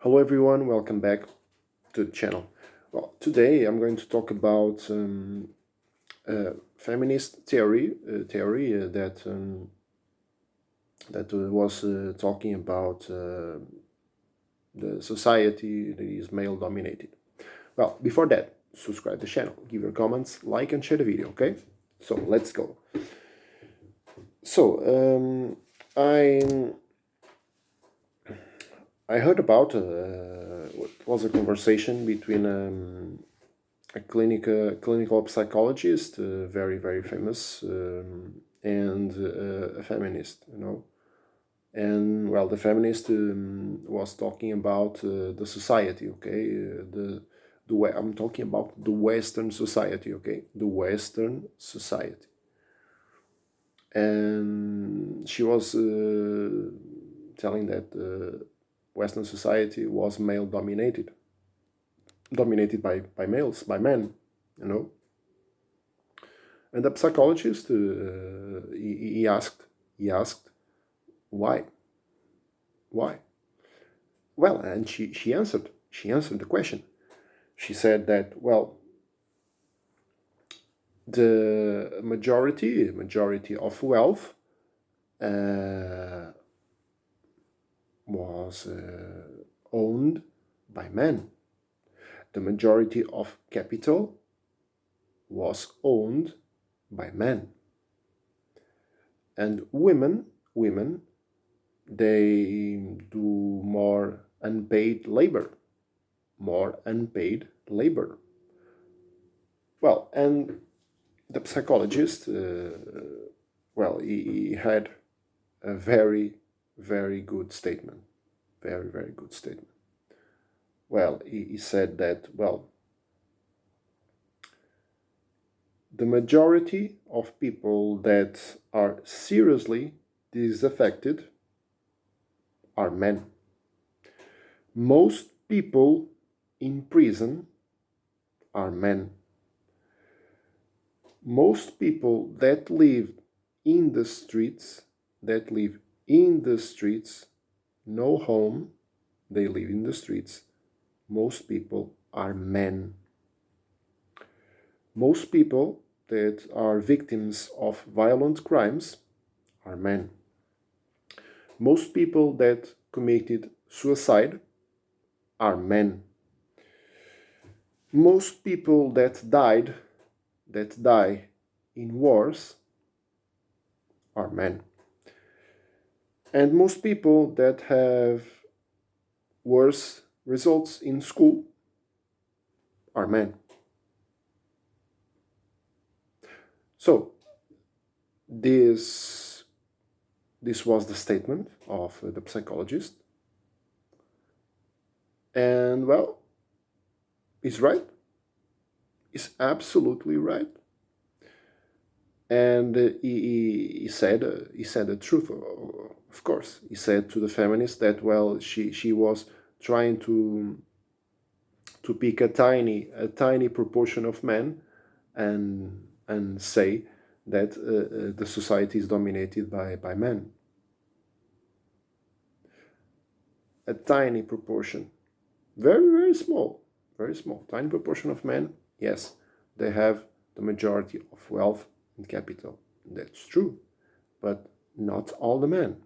Hello everyone, welcome back to the channel. Well, today I'm going to talk about feminist theory that was talking about the society that is male dominated. Well, before that, subscribe to the channel, give your comments, like and share the video, okay? So let's go. So I heard about what was a conversation between a clinical psychologist, very famous, and a feminist, And well, the feminist was talking about the society, okay? The way I'm talking about the Western society, okay? The Western society, and she was telling that Western society was male dominated by males, by men, you know. And the psychologist he asked why. Well, and she answered the question. She said that, well, the majority of wealth uh, was owned by men. The majority of capital was owned by men. And women, they do more unpaid labor. Well, and the psychologist, well, he had a very good statement. Very good statement. Well, he said that, well, the majority of people that are seriously disaffected are men. Most people in prison are men. Most people that live in the streets, no home, they live in the streets. Most people are men. Most people that are victims of violent crimes are men. Most people that committed suicide are men. Most people that die in wars are men. And most people that have worse results in school are men. So this was the statement of the psychologist, and well, he's right. He's absolutely right. And he said the truth. Of course, he said to the feminist that, well, she was trying to pick a tiny proportion of men and say that the society is dominated by men. A tiny proportion, very small, tiny proportion of men. Yes, they have the majority of wealth and capital. That's true, but not all the men.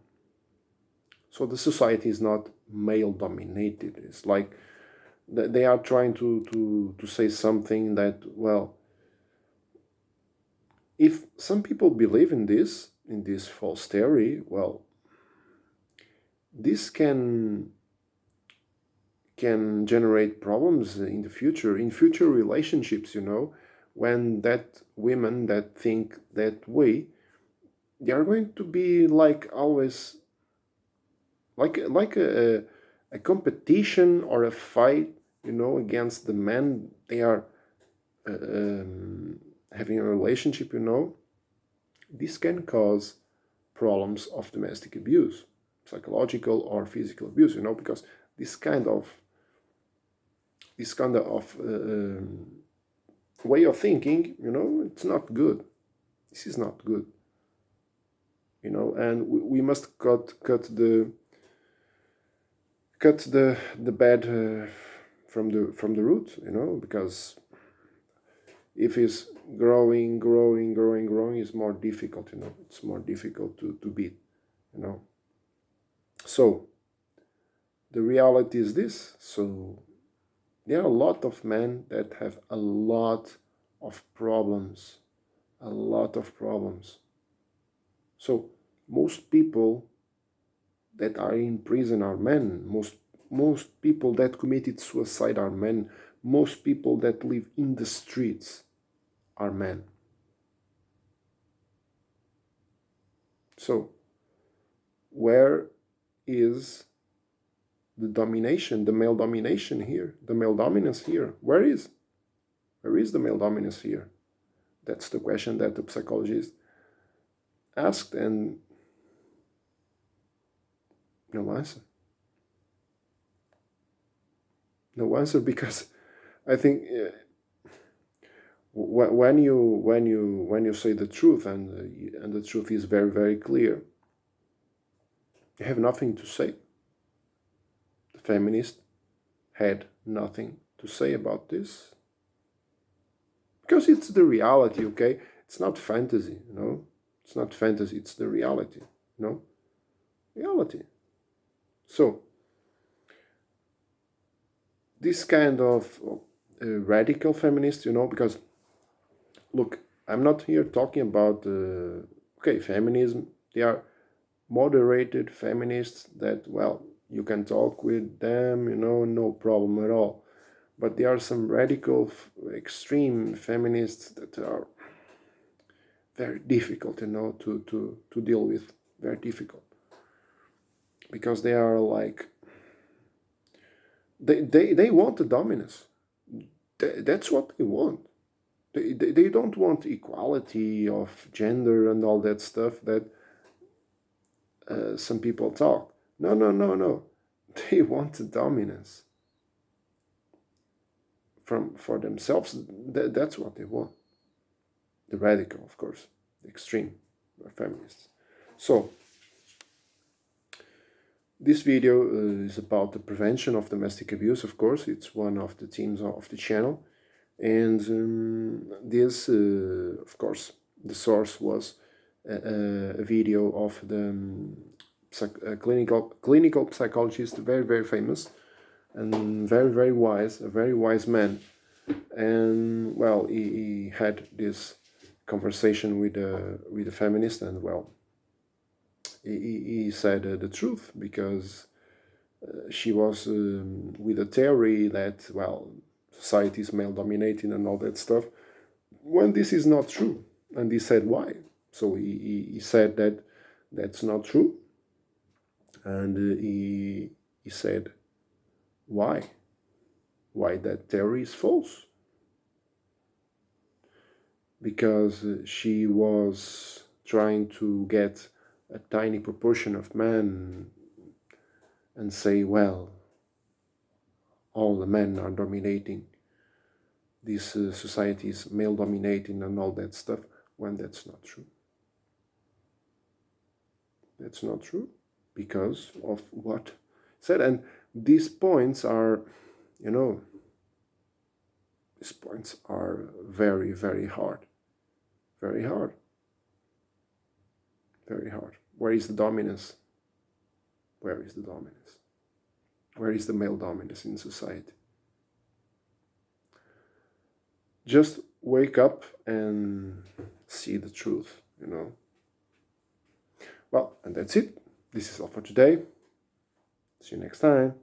So the society is not male dominated. It's like they are trying to say something that, well, if some people believe in this false theory, well, this can generate problems in the future, in future relationships, when that women that think that way, they are going to be like always, like a competition or a fight, against the men they are having a relationship. This can cause problems of domestic abuse, psychological or physical abuse, because this kind of way of thinking, it's not good. This is not good, and we must cut cut the bed from the root, because if it's growing, it's more difficult, it's more difficult to beat, so the reality is this. So there are a lot of men that have a lot of problems, a lot of problems. So most people that are in prison are men. Most people that committed suicide are men. Most people that live in the streets are men. So where is the domination, the male domination here, the male dominance here? Where is the male dominance here? That's the question that the psychologist asked, and no answer. No answer, because I think when you say the truth, and the truth is very, very clear, you have nothing to say. The feminist had nothing to say about this, because it's the reality. Okay, it's not fantasy. It's not fantasy. It's the reality. Reality. So this kind of radical feminist, because look, I'm not here talking about feminism. They are moderated feminists that, well, you can talk with them, no problem at all. But there are some radical, extreme feminists that are very difficult, to deal with. Very difficult, because they are like, they want the dominance. That's what they want. They don't want equality of gender and all that stuff that some people talk. No. They want the dominance for themselves. That's what they want. The radical, of course, the extreme feminists. So this video is about the prevention of domestic abuse. Of course, it's one of the themes of the channel, and this, of course, the source was a video of the clinical psychologist, very, very famous and very, very wise, a very wise man. And well, he had this conversation with a feminist, and well, he said the truth, because she was with a theory that, well, society is male dominating and all that stuff, when this is not true. And he said why. So he said that that's not true, and he said why that theory is false. Because she was trying to get a tiny proportion of men and say, well, all the men are dominating, this society is male dominating and all that stuff, when that's not true. That's not true, because of what said. And these points are, these points are very, very hard. Very hard. Very hard. Where is the dominance? Where is the dominance? Where is the male dominance in society? Just wake up and see the truth, Well, and that's it. This is all for today. See you next time.